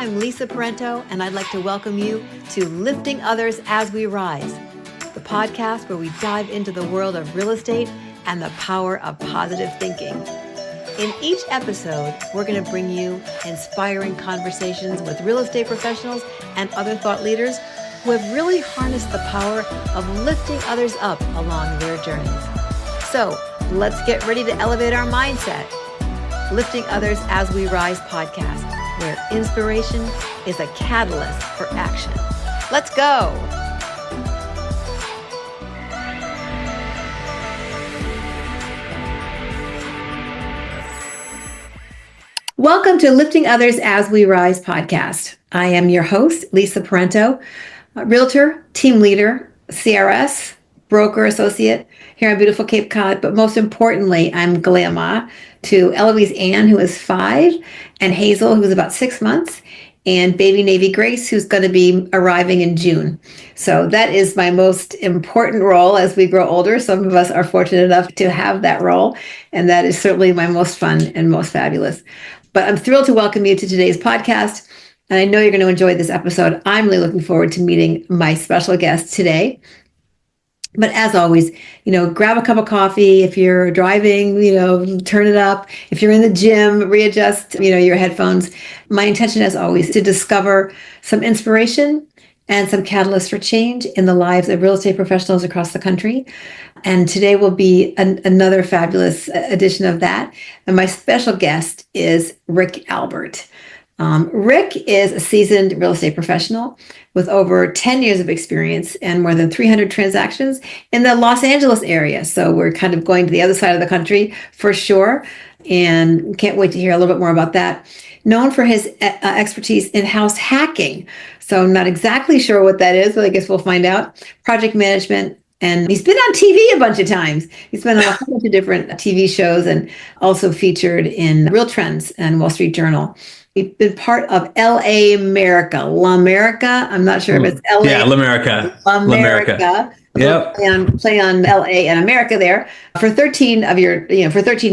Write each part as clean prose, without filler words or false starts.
I'm Lisa Parenteau, and I'd like to welcome you to Lifting Others as We Rise, the podcast where we dive into the world of real estate and the power of positive thinking. In each episode, we're going to bring you inspiring conversations with real estate professionals and other thought leaders who have really harnessed the power of lifting others up along their journeys. So let's get ready to elevate our mindset. Lifting Others as We Rise podcast, where inspiration is a catalyst for action. Let's go. Welcome to Lifting Others as We Rise podcast. I am your host, Lisa Parenteau, realtor, team leader, CRS, broker associate here on beautiful Cape Cod. But most importantly, I'm grandma to Eloise Ann, who is 5, and Hazel, who is about 6 months, and baby Navy Grace, who's going to be arriving in June. So that is my most important role as we grow older. Some of us are fortunate enough to have that role, and that is certainly my most fun and most fabulous. But I'm thrilled to welcome you to today's podcast, and I know you're going to enjoy this episode. I'm really looking forward to meeting my special guest today. But as always, grab a cup of coffee. If you're driving, turn it up. If you're in the gym, readjust, your headphones. My intention, as always, is to discover some inspiration and some catalysts for change in the lives of real estate professionals across the country. And today will be another fabulous edition of that. And my special guest is Rick Albert. Rick is a seasoned real estate professional with over 10 years of experience and more than 300 transactions in the Los Angeles area. So we're kind of going to the other side of the country for sure, and can't wait to hear a little bit more about that. Known for his expertise in house hacking. So I'm not exactly sure what that is, but I guess we'll find out. Project management. And he's been on TV a bunch of times. He's been on a whole bunch of different TV shows and also featured in Real Trends and Wall Street Journal. He's been part of LA America. L'America. I'm not sure if it's LA. Yeah, L'America. L'America. Yep. Play on LA and America there for 13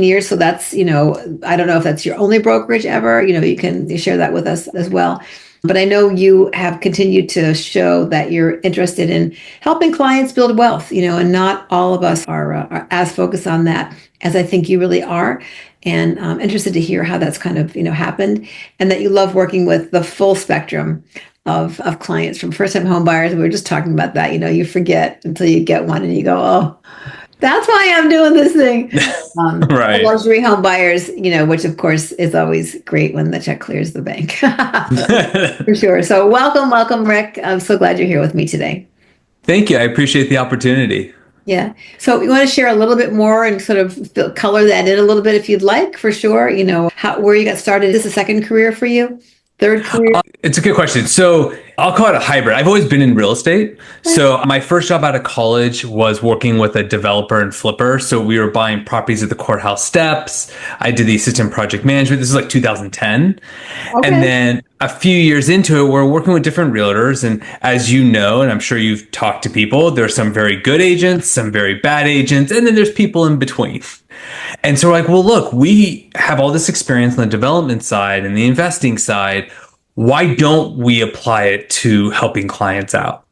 years. So that's, I don't know if that's your only brokerage ever. You can share that with us as well. But I know you have continued to show that you're interested in helping clients build wealth, and not all of us are as focused on that as I think you really are. And I'm interested to hear how that's kind of, happened, and that you love working with the full spectrum of clients, from first-time home buyers. We were just talking about that. You forget until you get one and you go, oh, that's why I'm doing this thing. Right. Luxury home buyers, which of course is always great when the check clears the bank. For sure. So welcome, Rick. I'm so glad you're here with me today. Thank you. I appreciate the opportunity. Yeah. So you want to share a little bit more and sort of color that in a little bit if you'd like, for sure. Where you got started. Is this a second career for you? Third career? It's a good question. So I'll call it a hybrid. I've always been in real estate. So my first job out of college was working with a developer and flipper. So we were buying properties at the courthouse steps. I did the assistant project management. This is like 2010. Okay. And then a few years into it, we're working with different realtors. And as you know, and I'm sure you've talked to people, there's some very good agents, some very bad agents, and then there's people in between. And so we're like, well, look, we have all this experience on the development side and the investing side. Why don't we apply it to helping clients out?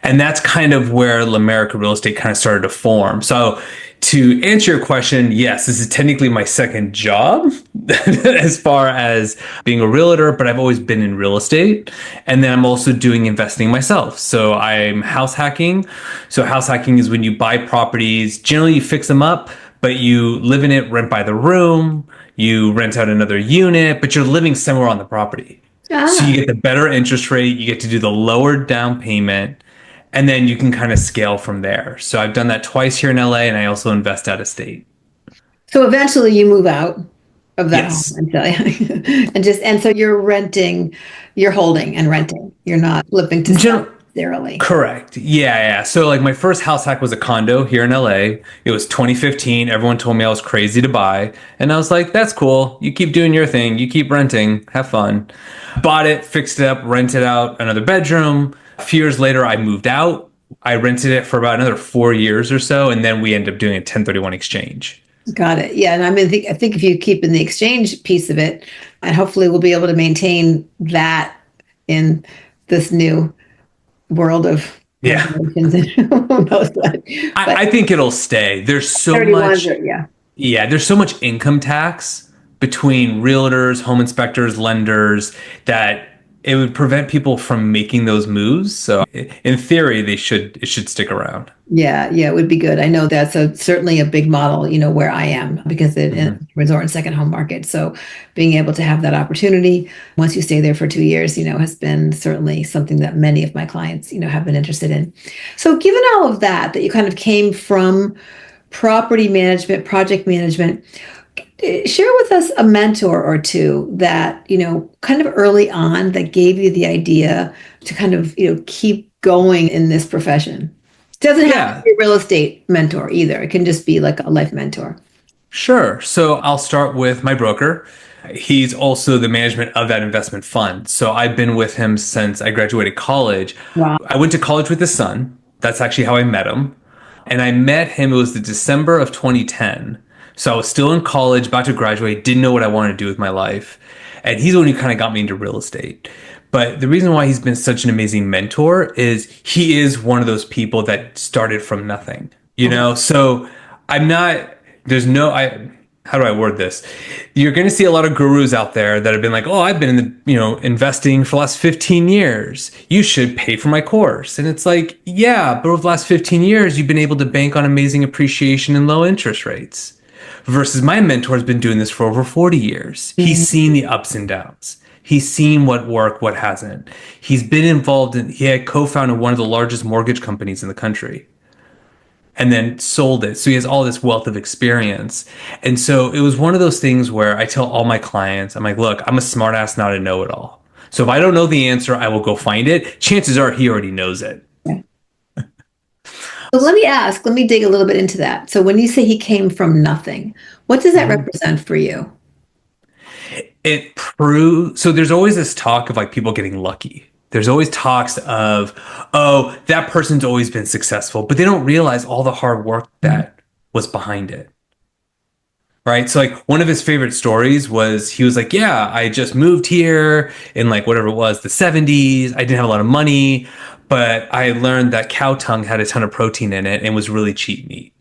And that's kind of where L'America Real Estate kind of started to form. So to answer your question, yes, this is technically my second job as far as being a realtor, but I've always been in real estate. And then I'm also doing investing myself. So I'm house hacking. So house hacking is when you buy properties, generally you fix them up, but you live in it, rent by the room, you rent out another unit, but you're living somewhere on the property. So you get the better interest rate, you get to do the lower down payment, and then you can kind of scale from there. So I've done that twice here in LA, and I also invest out of state. So eventually you move out of that Yes. home, and so you're renting, you're holding and renting. You're not flipping to sell necessarily. Correct. Yeah. So like my first house hack was a condo here in LA. It was 2015. Everyone told me I was crazy to buy. And I was like, that's cool. You keep doing your thing. You keep renting. Have fun. Bought it, fixed it up, rented out another bedroom. A few years later, I moved out. I rented it for about another 4 years or so. And then we ended up doing a 1031 exchange. Got it. Yeah. And I think if you keep in the exchange piece of it, and hopefully we'll be able to maintain that in this new world of Yeah. regulations and who knows what. But I think it'll stay. There's so 31s much, are, yeah. yeah, there's so much income tax between realtors, home inspectors, lenders that it would prevent people from making those moves. So in theory, it should stick around. Yeah, yeah, it would be good. I know that's certainly a big model, where I am because it is Mhm. a resort and second home market. So being able to have that opportunity once you stay there for 2 years, has been certainly something that many of my clients, have been interested in. So given all of that you kind of came from property management, project management, share with us a mentor or two that, kind of early on that gave you the idea to kind of, keep going in this profession. Doesn't have to Yeah. be a real estate mentor either. It can just be like a life mentor. Sure. So I'll start with my broker. He's also the management of that investment fund. So I've been with him since I graduated college. Wow. I went to college with his son. That's actually how I met him. And I met him, it was the December of 2010. So I was still in college, about to graduate, didn't know what I wanted to do with my life. And he's the one who kind of got me into real estate. But the reason why he's been such an amazing mentor is he is one of those people that started from nothing, you Oh, know? So I'm not, there's no, how do I word this? You're going to see a lot of gurus out there that have been like, oh, I've been in the, investing for the last 15 years. You should pay for my course. And it's like, yeah, but over the last 15 years, you've been able to bank on amazing appreciation and low interest rates. Versus my mentor has been doing this for over 40 years. He's mhm. seen the ups and downs. He's seen what worked, what hasn't. He's been involved in, he had co-founded one of the largest mortgage companies in the country and then sold it. So he has all this wealth of experience. And so it was one of those things where I tell all my clients, I'm like, look, I'm a smartass, not a know-it-all. So if I don't know the answer, I will go find it. Chances are he already knows it. Yeah. So let me dig a little bit into that. So when you say he came from nothing, what does that Mhm. represent for you? It proves, so there's always this talk of like people getting lucky. There's always talks of, oh, that person's always been successful, but they don't realize all the hard work Mhm. that was behind it. Right. So like one of his favorite stories was he was like, yeah, I just moved here in like whatever it was, the 70s. I didn't have a lot of money, but I learned that cow tongue had a ton of protein in it and was really cheap meat.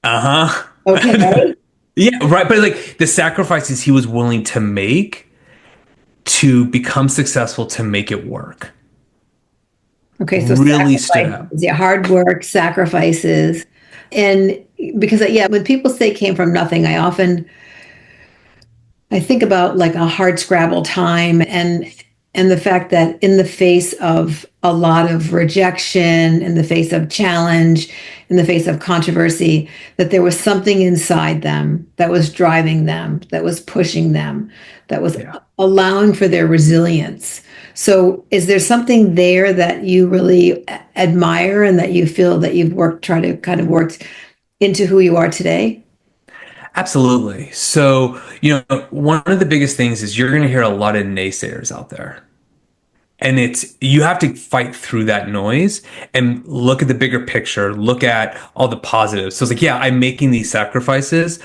Uh-huh. Okay. Yeah, right. But like the sacrifices he was willing to make to become successful to make it work Okay. So really stood sacrifices, out. yeah, hard work, sacrifices. And because, yeah, when people say came from nothing, I think about like a hard scrabble time and the fact that in the face of a lot of rejection, in the face of challenge, in the face of controversy, that there was something inside them that was driving them, that was pushing them, that was Yeah. allowing for their resilience. So is there something there that you really admire and that you feel that you've worked, try to kind of worked into who you are today? Absolutely. So, one of the biggest things is you're going to hear a lot of naysayers out there. And you have to fight through that noise and look at the bigger picture, look at all the positives. So it's like, yeah, I'm making these sacrifices,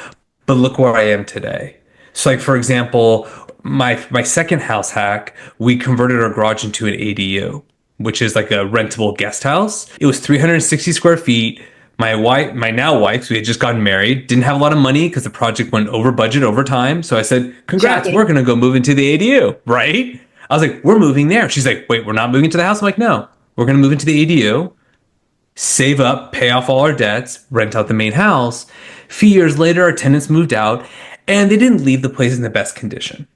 but look where I am today. So like, for example, my second house hack, we converted our garage into an ADU, which is like a rentable guest house. It was 360 square feet. My now wife, we had just gotten married, didn't have a lot of money because the project went over budget over time. So I said, congrats, we're Shocking. going to go move into the ADU, right? I was like, we're moving there. She's like, wait, we're not moving to the house? I'm like, no, we're going to move into the ADU, save up, pay off all our debts, rent out the main house. A few years later, our tenants moved out and they didn't leave the place in the best condition.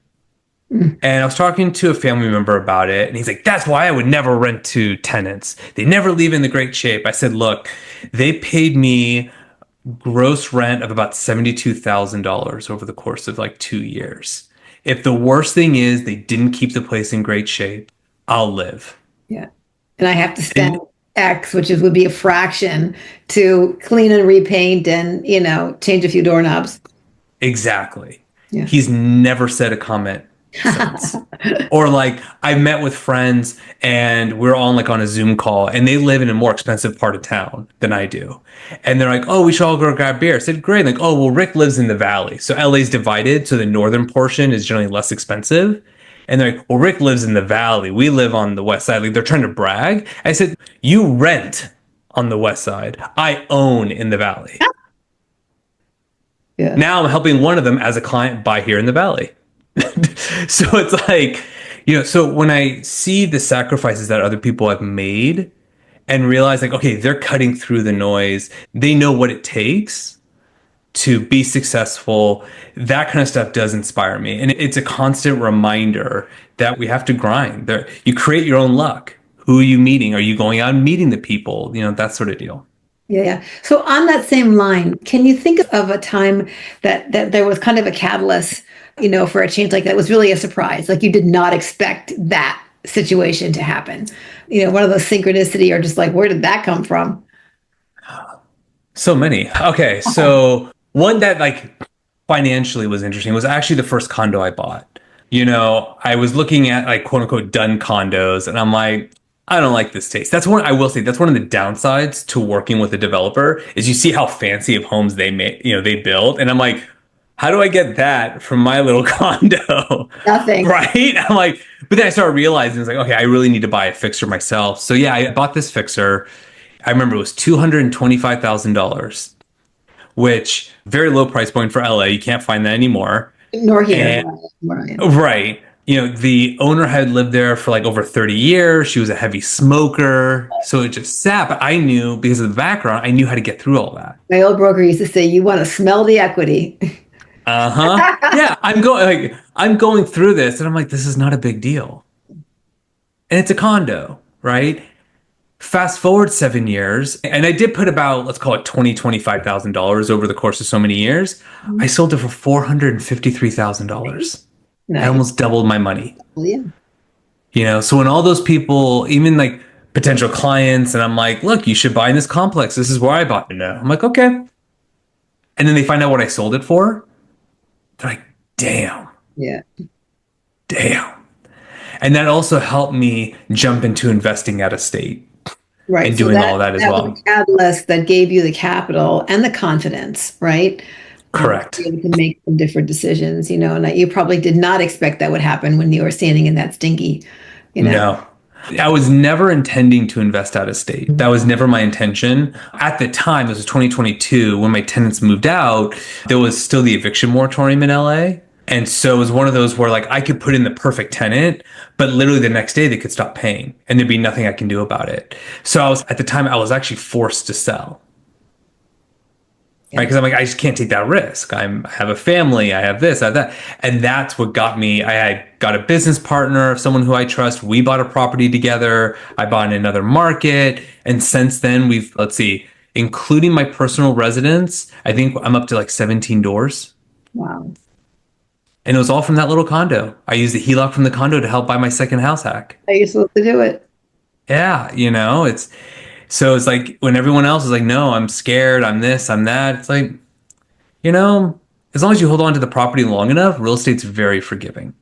Mm. And I was talking to a family member about it, and he's like, that's why I would never rent to tenants. They never leave in the great shape. I said, look, they paid me gross rent of about $72,000 over the course of like 2 years. If the worst thing is they didn't keep the place in great shape, I'll live. Yeah. And I have to spend And X, would be a fraction to clean and repaint and, change a few doorknobs. exactly. Yeah. He's never said a comment since. Or like I met with friends and we're all like on a Zoom call and they live in a more expensive part of town than I do. And they're like, oh, we should all go grab beer. I said, great. Like, oh, well, Rick lives in the valley. So LA's divided. So the northern portion is generally less expensive. And they're like, well, Rick lives in the valley. We live on the west side. Like they're trying to brag. I said, you rent on the west side. I own in the valley. Yeah. Now I'm helping one of them as a client buy here in the valley. So it's like, so when I see the sacrifices that other people have made and realize like, okay, they're cutting through the noise. They know what it takes to be successful. That kind of stuff does inspire me. And it's a constant reminder that we have to grind. You create your own luck. Who are you meeting? Are you going out and meeting the people? That sort of deal. Yeah, yeah. So on that same line, can you think of a time that there was kind of a catalyst, for a change like that was really a surprise? Like you did not expect that situation to happen. One of those synchronicity or just like, where did that come from? So many. Okay, so one that like financially was interesting was actually the first condo I bought. I was looking at like quote unquote done condos and I'm like, I don't like this taste. I will say that's one of the downsides to working with a developer is you see how fancy of homes they make, they build. And I'm like, how do I get that from my little condo? Nothing. Right? I'm like, but then I started realizing it's like, okay, I really need to buy a fixer myself. So yeah, I bought this fixer. I remember it was $225,000, which very low price point for LA. You can't find that anymore. Nor here. Right. The owner had lived there for like over 30 years. She was a heavy smoker. So it just sat. But I knew because of the background, I knew how to get through all that. My old broker used to say, you want to smell the equity. Uh-huh. Yeah. I'm going through this and I'm like, this is not a big deal. And it's a condo, right? Fast forward 7 years, and I did put about, let's call it $25,000 over the course of so many years. I sold it for $453,000. Nice. I almost doubled my money. Yeah. So when all those people, even like potential clients, and I'm like, look, you should buy in this complex. This is where I bought it now. I'm like, okay. And then they find out what I sold it for. They're like, damn. Yeah. Damn. And that also helped me jump into investing out of state. Right. And doing all that as well. Was a catalyst that gave you the capital and the confidence, right? Correct. To be able to make some different decisions, and you probably did not expect that would happen when you were standing in that stinky, No. I was never intending to invest out of state. That was never my intention. At the time, this was 2022, when my tenants moved out, there was still the eviction moratorium in LA. And so it was one of those where like I could put in the perfect tenant, but literally the next day they could stop paying and there'd be nothing I can do about it. So at the time I was actually forced to sell. Yeah. Right? Because I'm like, I just can't take that risk. I have a family, I have this, I have that. And that's what got me. I got a business partner, someone who I trust. We bought a property together. I bought in another market. And since then including my personal residence, I think I'm up to like 17 doors. Wow. And it was all from that little condo. I used the HELOC from the condo to help buy my second house hack. How are you supposed to do it? Yeah, it's like when everyone else is like, no, I'm scared, I'm this, I'm that. It's like, as long as you hold on to the property long enough, real estate's very forgiving.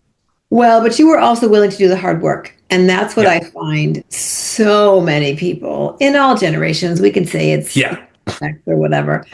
Well, but you were also willing to do the hard work. And that's what I find so many people in all generations. We can say it's sex or whatever.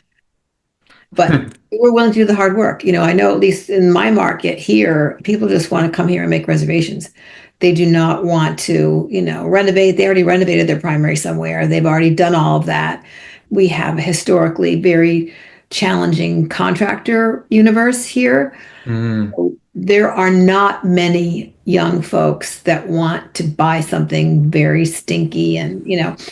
But we're willing to do the hard work. I know at least in my market here, people just want to come here and make reservations. They do not want to, renovate. They already renovated their primary somewhere. They've already done all of that. We have a historically very challenging contractor universe here. So there are not many young folks that want to buy something very stinky. And,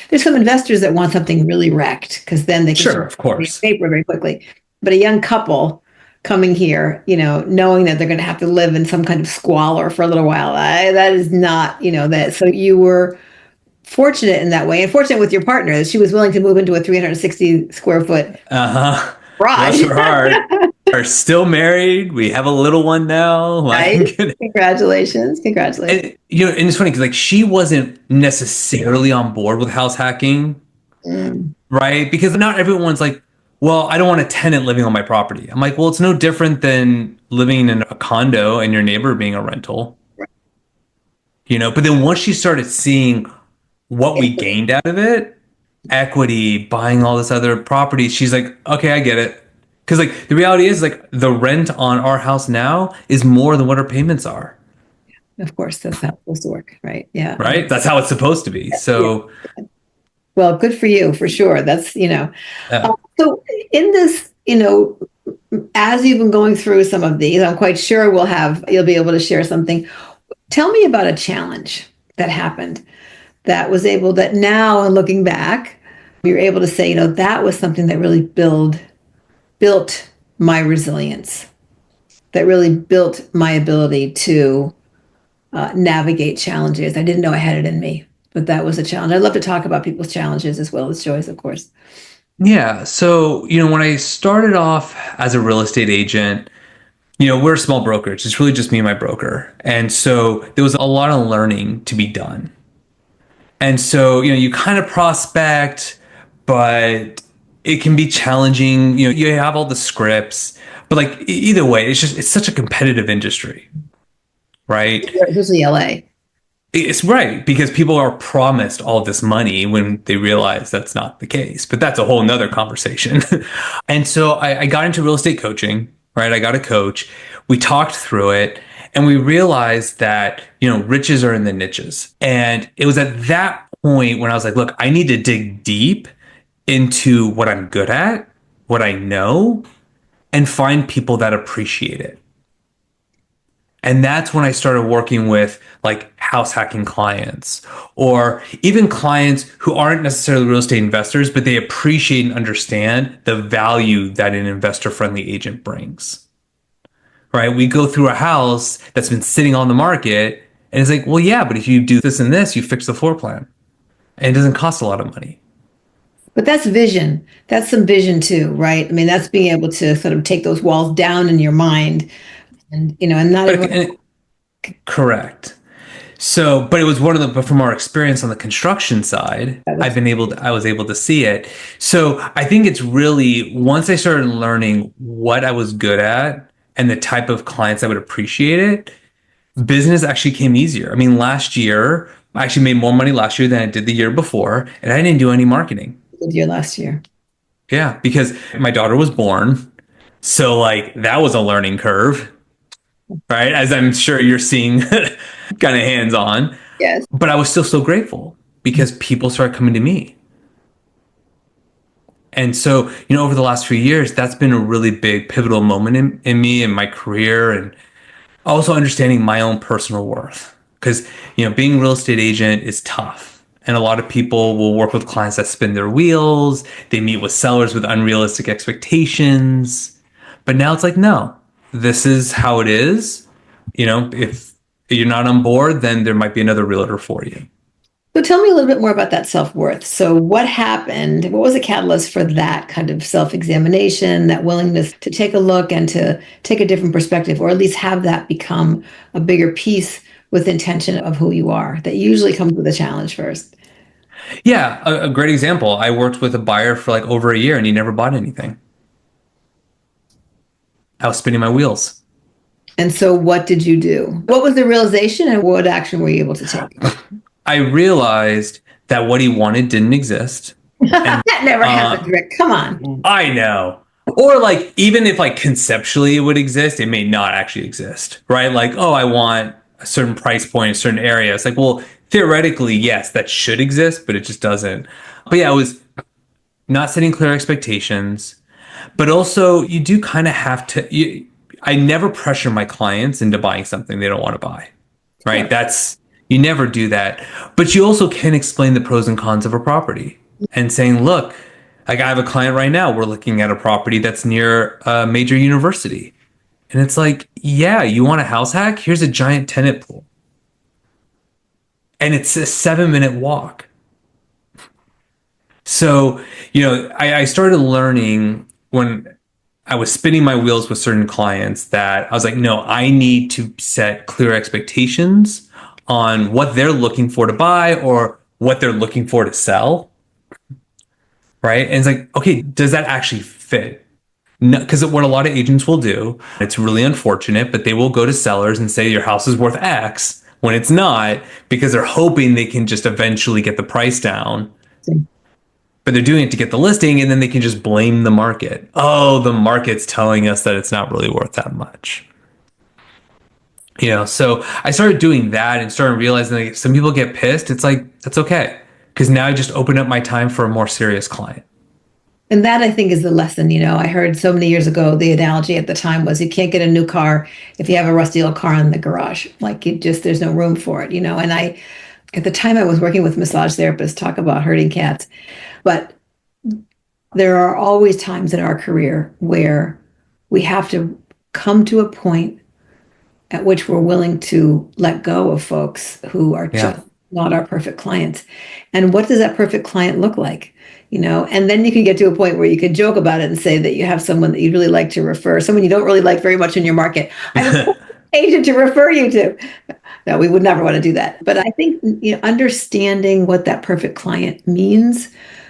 there's some investors that want something really wrecked because then they can of course. paper very quickly. But a young couple coming here, knowing that they're going to have to live in some kind of squalor for a little while, that is not, that. So you were fortunate in that way, and fortunate with your partner that she was willing to move into a 360 square foot garage. Bless her heart. Are still married. We have a little one now. Right. Congratulations. And, and it's funny because like she wasn't necessarily on board with house hacking, right? Because not everyone's like, well, I don't want a tenant living on my property. I'm like, well, it's no different than living in a condo and your neighbor being a rental. Right. But then once she started seeing what we gained out of it, equity, buying all this other property, she's like, okay, I get it. Because like the reality is like the rent on our house now is more than what our payments are. Of course, that's how it's supposed to work, right? Yeah. right? That's how it's supposed to be. Yeah. So, Well, good for you, for sure. That's. yeah. So in this, as you've been going through some of these, I'm quite sure you'll be able to share something. Tell me about a challenge that happened that now, looking back, you're able to say, that was something that really built my resilience, that really built my ability to navigate challenges. I didn't know I had it in me, but that was a challenge. I love to talk about people's challenges as well as joys, of course. Yeah. So, when I started off as a real estate agent, we're a small brokerage. It's really just me and my broker. And so there was a lot of learning to be done. And so, you kind of prospect, but it can be challenging. You have all the scripts, but like either way, it's such a competitive industry, right? Especially LA. It's right because people are promised all this money when they realize that's not the case. But that's a whole nother conversation. And so I got into real estate coaching, right? I got a coach. We talked through it and we realized that, riches are in the niches. And it was at that point when I was like, look, I need to dig deep into what I'm good at, what I know, and find people that appreciate it. And that's when I started working with like house hacking clients or even clients who aren't necessarily real estate investors, but they appreciate and understand the value that an investor friendly agent brings. Right? We go through a house that's been sitting on the market and it's like, well, yeah, but if you do this and this, you fix the floor plan and it doesn't cost a lot of money. But that's vision. That's some vision too, right? I mean, that's being able to sort of take those walls down in your mind and not everyone. Correct. So, but it was but from our experience on the construction side, I was able to see it. So I think it's really, once I started learning what I was good at and the type of clients that would appreciate it, business actually came easier. I mean, last year, I actually made more money last year than I did the year before, and I didn't do any marketing. Good year last year. Yeah, because my daughter was born. So like that was a learning curve, right? As I'm sure you're seeing kind of hands on. Yes. But I was still so grateful because people started coming to me. And so, over the last few years, that's been a really big pivotal moment in me and my career and also understanding my own personal worth. Because, being a real estate agent is tough. And a lot of people will work with clients that spin their wheels. They meet with sellers with unrealistic expectations. But now it's like, no, this is how it is. If you're not on board, then there might be another realtor for you. So tell me a little bit more about that self-worth. So what happened? What was the catalyst for that kind of self-examination, that willingness to take a look and to take a different perspective, or at least have that become a bigger piece with intention of who you are? That usually comes with a challenge first. Yeah, a great example. I worked with a buyer for like over a year and he never bought anything. I was spinning my wheels. And so what did you do? What was the realization and what action were you able to take? I realized that what he wanted didn't exist. That never happens, Rick. Come on. I know. Or like, even if like conceptually it would exist, it may not actually exist, right? Like, oh, I want a certain price point, a certain area. It's like, well, theoretically, yes, that should exist, but it just doesn't. But yeah, it was not setting clear expectations, but also you do kind of have to, I never pressure my clients into buying something they don't want to buy, right? Sure. You never do that. But you also can explain the pros and cons of a property and saying, look, like I have a client right now, we're looking at a property that's near a major university. And it's like, yeah, you want a house hack? Here's a giant tenant pool. And it's a 7-minute walk. So, I started learning when I was spinning my wheels with certain clients that I was like, no, I need to set clear expectations on what they're looking for to buy or what they're looking for to sell. Right. And it's like, okay, does that actually fit? No, because what a lot of agents will do, it's really unfortunate, but they will go to sellers and say your house is worth X when it's not, because they're hoping they can just eventually get the price down. But they're doing it to get the listing, and then they can just blame the market. Oh, the market's telling us that it's not really worth that much. So I started doing that and started realizing like some people get pissed. It's like, that's okay. Because now I just open up my time for a more serious client. And that I think is the lesson. I heard so many years ago, the analogy at the time was you can't get a new car if you have a rusty old car in the garage. Like there's no room for it. And at the time I was working with massage therapists, talk about herding cats. But there are always times in our career where we have to come to a point at which we're willing to let go of folks who are Yeah. just not our perfect clients. And what does that perfect client look like? And then you can get to a point where you can joke about it and say that you have someone that you'd really like to refer, someone you don't really like very much in your market. I have an agent to refer you to. No, we would never want to do that. But I think, understanding what that perfect client means.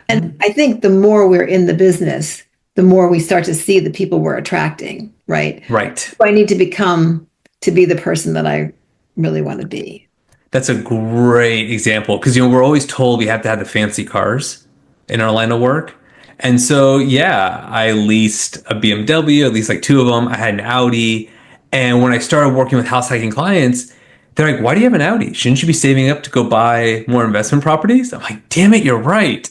And I think the more we're in the business, the more we start to see the people we're attracting, right? Right. I need to become to be the person that I really want to be. That's a great example because we're always told we have to have the fancy cars in our line of work. And so yeah, I leased a BMW, at least like two of them. I had an Audi. And when I started working with house hacking clients, they're like, why do you have an Audi? Shouldn't you be saving up to go buy more investment properties? I'm like, damn it, you're right.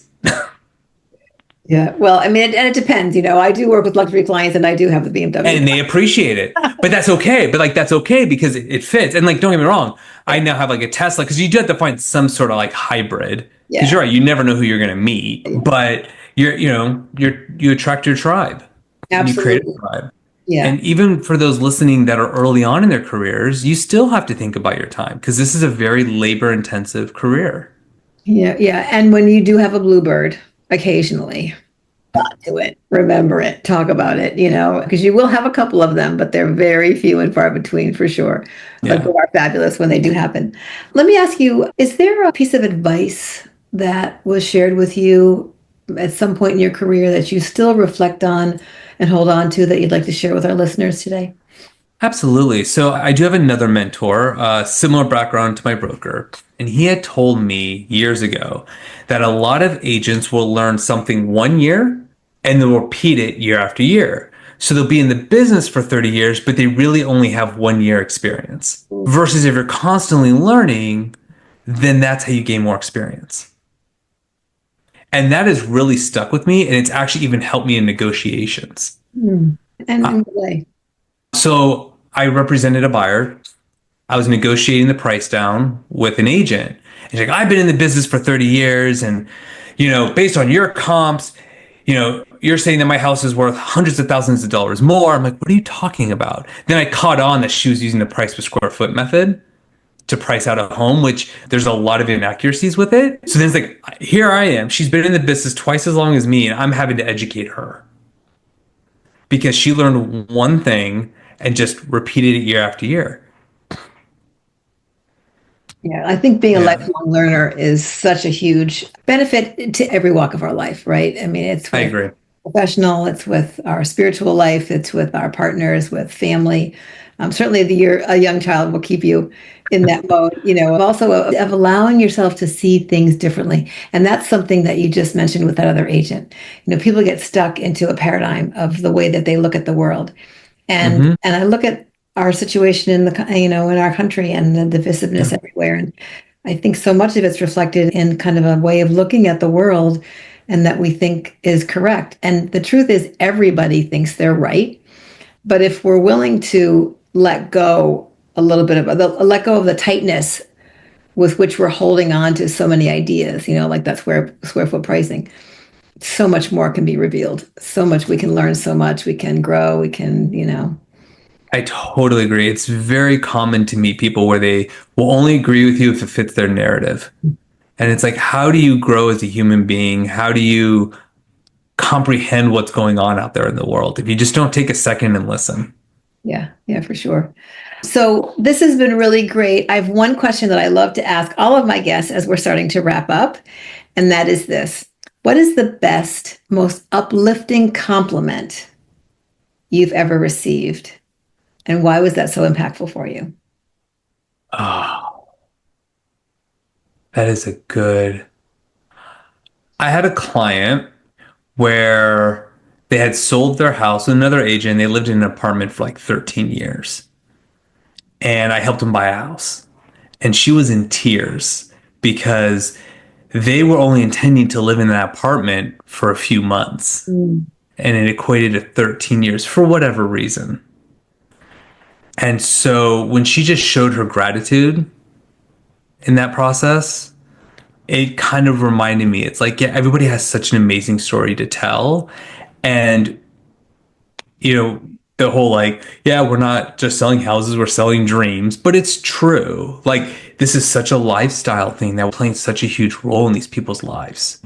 Yeah. Well, I mean, and it depends. I do work with luxury clients and I do have the BMW. And they appreciate it, but that's okay. But like that's okay because it fits. And like don't get me wrong, I now have like a Tesla because you do have to find some sort of like hybrid. Because Yeah. you're right, you never know who you're gonna meet, but you attract your tribe and you create Absolutely. a tribe. Yeah. And even for those listening that are early on in their careers, you still have to think about your time because this is a very labor intensive career. Yeah. Yeah. And when you do have a bluebird occasionally, got to it, remember it, talk about it, because you will have a couple of them, but they're very few and far between for sure. But Yeah. they are fabulous when they do happen. Let me ask you, is there a piece of advice that was shared with you at some point in your career that you still reflect on and hold on to that you'd like to share with our listeners today? Absolutely. So I do have another mentor, similar background to my broker, and he had told me years ago that a lot of agents will learn something 1 year and they'll repeat it year after year. So they'll be in the business for 30 years, but they really only have 1 year experience. Versus if you're constantly learning, then that's how you gain more experience. And that has really stuck with me, and it's actually even helped me in negotiations. Hmm. And in what way? So I represented a buyer. I was negotiating the price down with an agent. And she's like, I've been in the business for 30 years. And, based on your comps, you're saying that my house is worth hundreds of thousands of dollars more. I'm like, what are you talking about? Then I caught on that she was using the price per square foot method to price out a home, which there's a lot of inaccuracies with it. So then it's like, here I am. She's been in the business twice as long as me, and I'm having to educate her because she learned one thing and just repeated it year after year. Yeah, I think being a Yeah, lifelong learner is such a huge benefit to every walk of our life, right? I mean, it's I with agree. professional, it's with our spiritual life, it's with our partners, with family. Certainly, a young child will keep you in that mode, also of allowing yourself to see things differently. And that's something that you just mentioned with that other agent. People get stuck into a paradigm of the way that they look at the world. And Hmm. and I look at our situation in in our country and the divisiveness everywhere. And I think so much of it's reflected in kind of a way of looking at the world and that we think is correct. And the truth is everybody thinks they're right. But if we're willing to let go a little bit of let go of the tightness with which we're holding on to so many ideas, like that square foot pricing, so much more can be revealed. So much we can learn, so much we can grow, we can. I totally agree. It's very common to meet people where they will only agree with you if it fits their narrative. And it's like, how do you grow as a human being? How do you comprehend what's going on out there in the world if you just don't take a second and listen? Yeah, yeah, for sure. So this has been really great. I have one question that I love to ask all of my guests as we're starting to wrap up, and that is this. What is the best, most uplifting compliment you've ever received? And why was that so impactful for you? Oh, that is a good. I had a client where they had sold their house with another agent. They lived in an apartment for like 13 years. and I helped them buy a house. And she was in tears because they were only intending to live in that apartment for a few months. Mm. And it equated to 13 years for whatever reason. And so when she just showed her gratitude in that process, it kind of reminded me, it's like, yeah, everybody has such an amazing story to tell. And, the whole like, yeah, we're not just selling houses, we're selling dreams, but it's true. Like, this is such a lifestyle thing that we're playing such a huge role in these people's lives.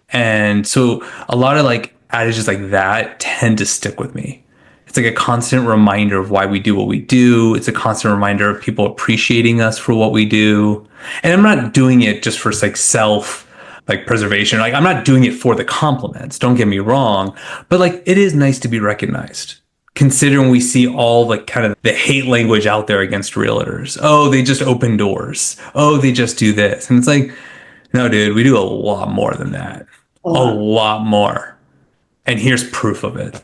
And so a lot of like adages like that tend to stick with me. It's like a constant reminder of why we do what we do. It's a constant reminder of people appreciating us for what we do. And I'm not doing it just for like self like preservation. Like I'm not doing it for the compliments. Don't get me wrong, but like it is nice to be recognized. Considering we see all like kind of the hate language out there against realtors. Oh, they just open doors. Oh, they just do this. And it's like, no, dude, we do a lot more than that. A lot more. And here's proof of it.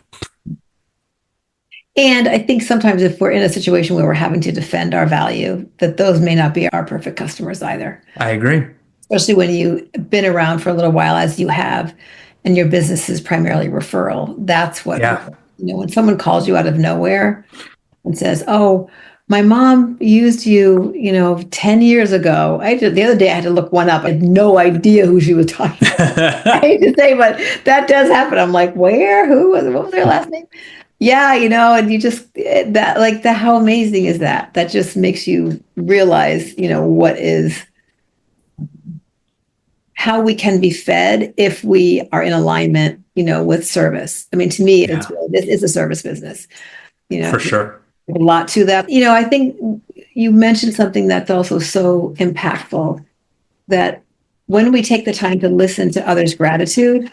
And I think sometimes if we're in a situation where we're having to defend our value, that those may not be our perfect customers either. I agree. Especially when you've been around for a little while, as you have, and your business is primarily referral. That's what, when someone calls you out of nowhere and says, oh, my mom used you, 10 years ago. The other day I had to look one up. I had no idea who she was talking about. I hate to say, but that does happen. I'm like, where? Who? What was their last name? Yeah, and you just, how amazing is that? That just makes you realize, how we can be fed if we are in alignment, with service. I mean, to me, this is a service business, For sure. A lot to that. I think you mentioned something that's also so impactful, that when we take the time to listen to others' gratitude,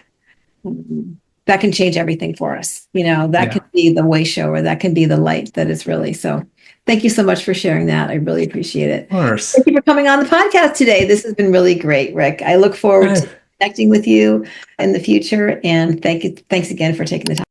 that can change everything for us. That can be the way shower, that can be the light that is really. So thank you so much for sharing that. I really appreciate it. Of course. Thank you for coming on the podcast today. This has been really great, Rick. I look forward to connecting with you in the future. And thanks again for taking the time.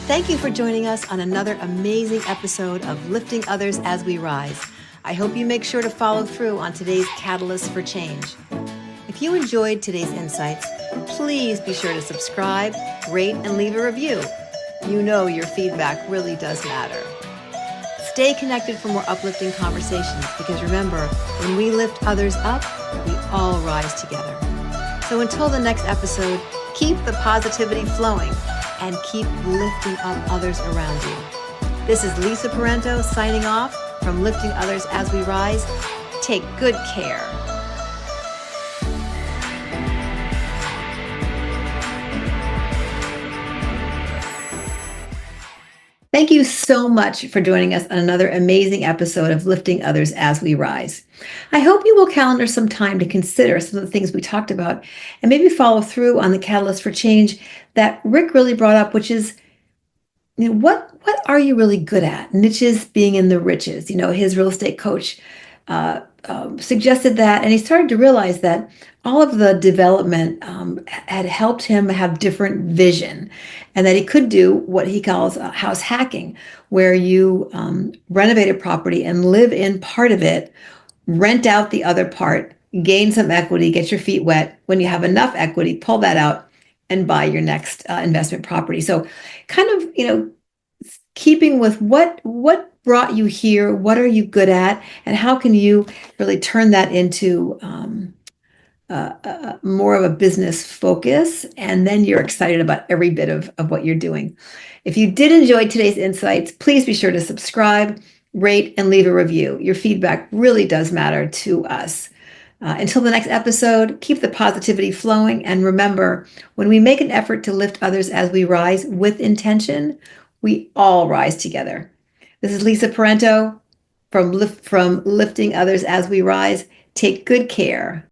Thank you for joining us on another amazing episode of Lifting Others as We Rise. I hope you make sure to follow through on today's Catalyst for Change. If you enjoyed today's insights, please be sure to subscribe, rate, and leave a review. Your feedback really does matter. Stay connected for more uplifting conversations, because remember, when we lift others up, we all rise together. So until the next episode, keep the positivity flowing and keep lifting up others around you. This is Lisa Parenteau signing off from Lifting Others as We Rise. Take good care. Thank you so much for joining us on another amazing episode of Lifting Others as We Rise. I hope you will calendar some time to consider some of the things we talked about and maybe follow through on the catalyst for change that Rick really brought up, which is, what are you really good at? Niches being in the riches. His real estate coach suggested that, and he started to realize that all of the development had helped him have different vision, and that he could do what he calls house hacking, where you renovate a property and live in part of it, rent out the other part, gain some equity, get your feet wet. When you have enough equity, pull that out and buy your next investment property. So kind of, keeping with what brought you here, what are you good at, and how can you really turn that into more of a business focus, and then you're excited about every bit of what you're doing. If you did enjoy today's insights, please be sure to subscribe, rate, and leave a review. Your feedback really does matter to us. Until the next episode, keep the positivity flowing, and remember, when we make an effort to lift others as we rise with intention, we all rise together. This is Lisa Parenteau from Lifting Others as We Rise. Take good care.